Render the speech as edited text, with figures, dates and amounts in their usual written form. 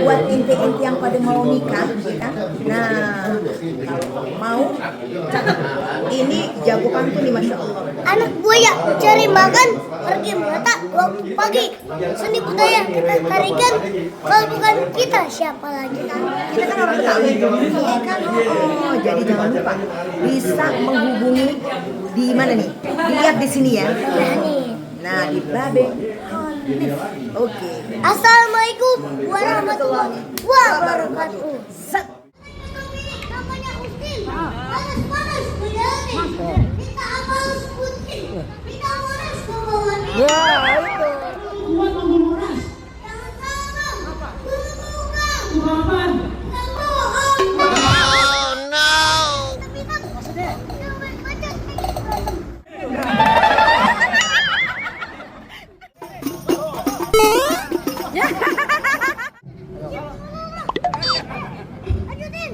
buat inti-inti yang pada mau nikah, ya kan? Nah, kalau mau catat, ini jagoan tuh nih, masya Allah. Anak buaya cari makan, pergi merata waktu pagi. Seni budaya kita tarikan, kalau bukan kita siapa lagi? Kita kan orang Betawi, iya kan? Oh, jadi jangan lupa bisa menghubungi di mana nih? Dilihat di sini ya. Nah, di Bareng. Oke. Assalamualaikum warahmatullahi wabarakatuh. Set. Namanya Ustin. Panas-panas menjalani. Kita apalus putih. Kita moras kebawah. Wah, itu. Kuat menguras. Jangan salah. Berbuka. Bapak. Ayo, Din.